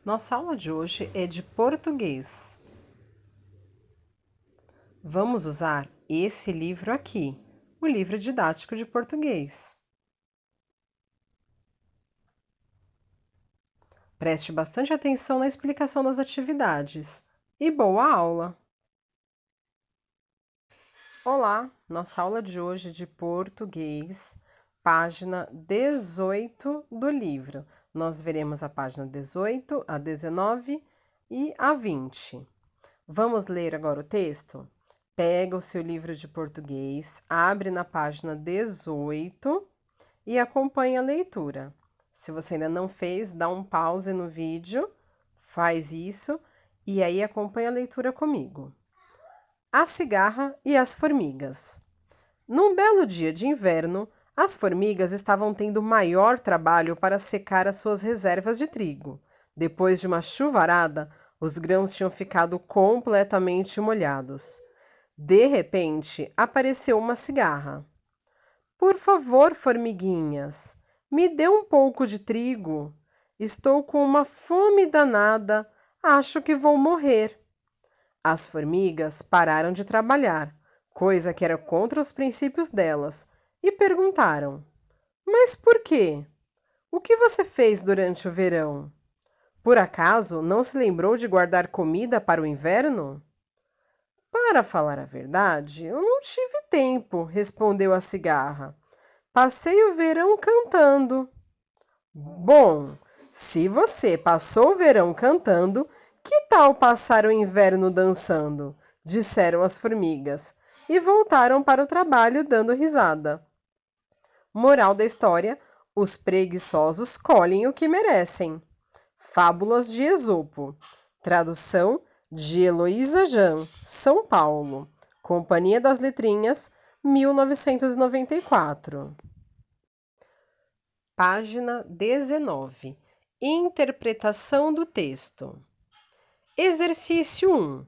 Nossa aula de hoje é de português. Vamos usar esse livro aqui, o livro didático de português. Preste bastante atenção na explicação das atividades e boa aula! Olá, nossa aula de hoje é de português, página 18 do livro. Nós veremos a página 18, a 19 e a 20. Vamos ler agora o texto? Pega o seu livro de português, abre na página 18 e acompanha a leitura. Se você ainda não fez, dá um pause no vídeo, faz isso e aí acompanha a leitura comigo. A cigarra e as formigas. Num belo dia de inverno, as formigas estavam tendo maior trabalho para secar as suas reservas de trigo. Depois de uma chuvarada, os grãos tinham ficado completamente molhados. De repente, apareceu uma cigarra. Por favor, formiguinhas, me dê um pouco de trigo. Estou com uma fome danada, acho que vou morrer. As formigas pararam de trabalhar, coisa que era contra os princípios delas, e perguntaram: Mas por quê? O que você fez durante o verão? Por acaso não se lembrou de guardar comida para o inverno? Para falar a verdade, eu não tive tempo, respondeu a cigarra. Passei o verão cantando. Bom, se você passou o verão cantando, que tal passar o inverno dançando? Disseram as formigas e voltaram para o trabalho dando risada. Moral da história: os preguiçosos colhem o que merecem. Fábulas de Esopo. Tradução de Heloísa Jam, São Paulo. Companhia das Letrinhas, 1994. Página 19. Interpretação do texto. Exercício 1.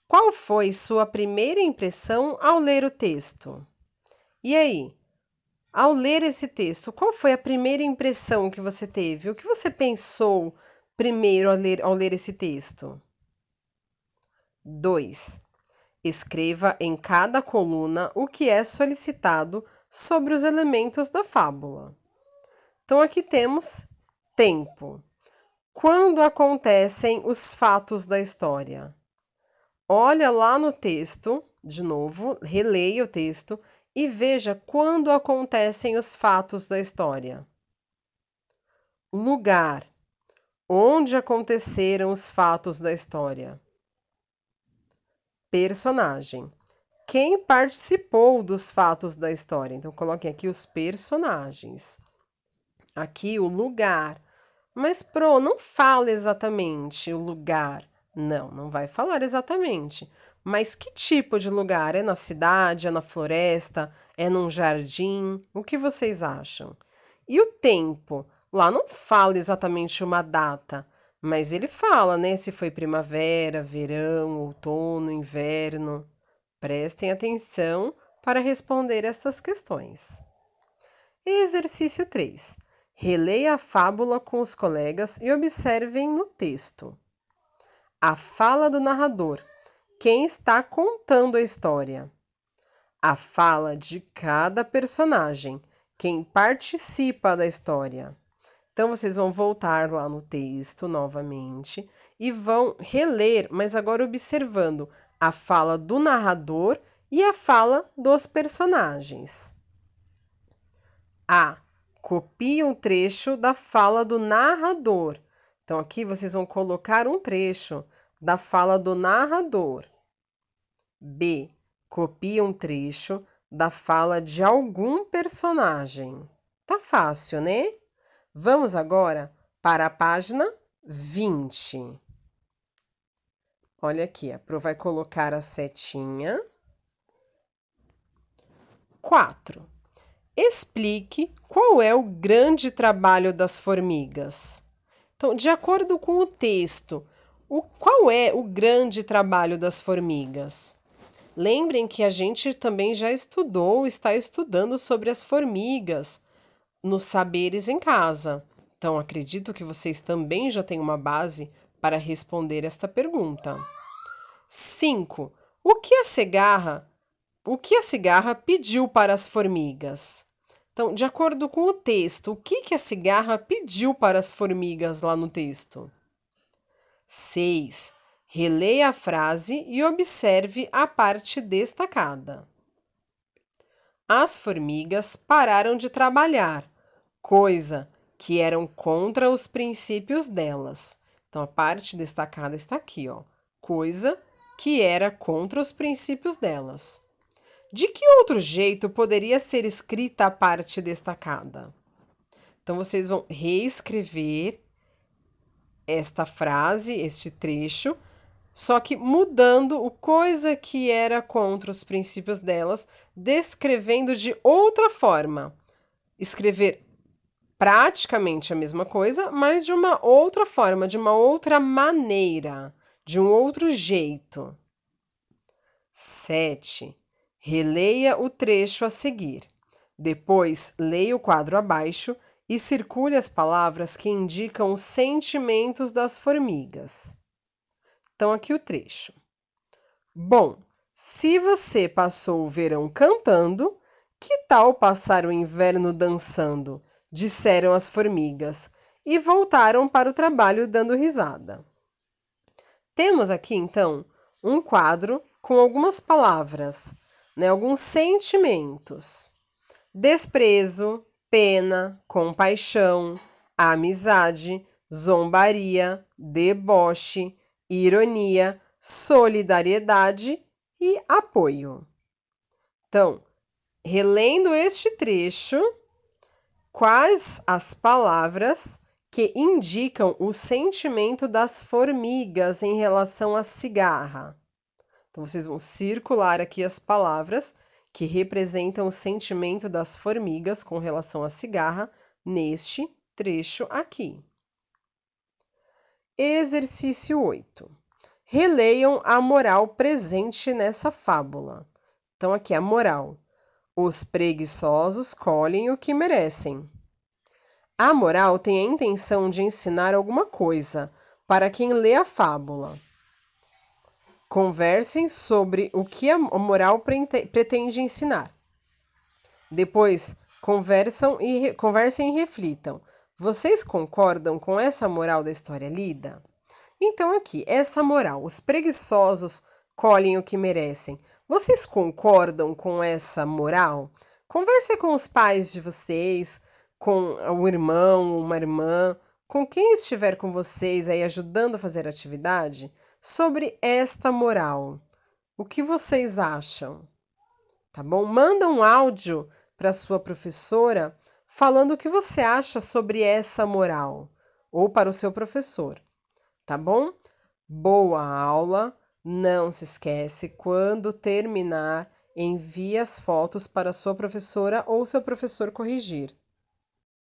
Qual foi sua primeira impressão ao ler o texto? E aí? Ao ler esse texto, qual foi a primeira impressão que você teve? O que você pensou primeiro ao ler esse texto? 2. Escreva em cada coluna o que é solicitado sobre os elementos da fábula. Então, aqui temos tempo. Quando acontecem os fatos da história? Olha lá no texto, de novo, releia o texto e veja quando acontecem os fatos da história. Lugar. Onde aconteceram os fatos da história? Personagem. Quem participou dos fatos da história? Então, coloquem aqui os personagens. Aqui o lugar. Mas, não fala exatamente o lugar. Não, não vai falar exatamente. Mas que tipo de lugar? É na cidade? É na floresta? É num jardim? O que vocês acham? E o tempo? Lá não fala exatamente uma data, mas ele fala, né? Se foi primavera, verão, outono, inverno. Prestem atenção para responder essas questões. Exercício 3. Releia a fábula com os colegas e observem no texto. A fala do narrador. Quem está contando a história? A fala de cada personagem. Quem participa da história? Então, vocês vão voltar lá no texto novamente e vão reler, mas agora observando a fala do narrador e a fala dos personagens. A. Copie um trecho da fala do narrador. Então, aqui vocês vão colocar um trecho da fala do narrador. B. Copie um trecho da fala de algum personagem. Tá fácil, né? Vamos agora para a página 20. Olha aqui, a Pro vai colocar a setinha. 4. Explique qual é o grande trabalho das formigas. Então, de acordo com o texto, qual é o grande trabalho das formigas? Lembrem que a gente também já estudou, está estudando sobre as formigas nos saberes em casa. Então, acredito que vocês também já têm uma base para responder esta pergunta. 5. O que a cigarra pediu para as formigas? Então, de acordo com o texto, o que a cigarra pediu para as formigas lá no texto? 6. Releia a frase e observe a parte destacada. As formigas pararam de trabalhar, coisa que eram contra os princípios delas. Então, a parte destacada está aqui, ó. Coisa que era contra os princípios delas. De que outro jeito poderia ser escrita a parte destacada? Então, vocês vão reescrever esta frase, este trecho, só que mudando o coisa que era contra os princípios delas, descrevendo de outra forma. Escrever praticamente a mesma coisa, mas de uma outra forma, de uma outra maneira, de um outro jeito. 7. Releia o trecho a seguir. Depois, leia o quadro abaixo e circule as palavras que indicam os sentimentos das formigas. Então, aqui o trecho. Bom, se você passou o verão cantando, que tal passar o inverno dançando? Disseram as formigas e voltaram para o trabalho dando risada. Temos aqui, então, um quadro com algumas palavras, alguns sentimentos. Desprezo, pena, compaixão, amizade, zombaria, deboche, ironia, solidariedade e apoio. Então, relendo este trecho, quais as palavras que indicam o sentimento das formigas em relação à cigarra? Então, vocês vão circular aqui as palavras que representam o sentimento das formigas com relação à cigarra neste trecho aqui. Exercício 8. Releiam a moral presente nessa fábula. Então, aqui a moral. Os preguiçosos colhem o que merecem. A moral tem a intenção de ensinar alguma coisa para quem lê a fábula. Conversem sobre o que a moral pretende ensinar. Depois, conversem e reflitam. Vocês concordam com essa moral da história lida? Então, aqui, essa moral. Os preguiçosos colhem o que merecem. Vocês concordam com essa moral? Converse com os pais de vocês, com um irmão, uma irmã, com quem estiver com vocês aí ajudando a fazer a atividade, sobre esta moral. O que vocês acham? Tá bom? Manda um áudio para sua professora falando o que você acha sobre essa moral, ou para o seu professor. Tá bom? Boa aula! Não se esquece, quando terminar, envie as fotos para sua professora ou seu professor corrigir.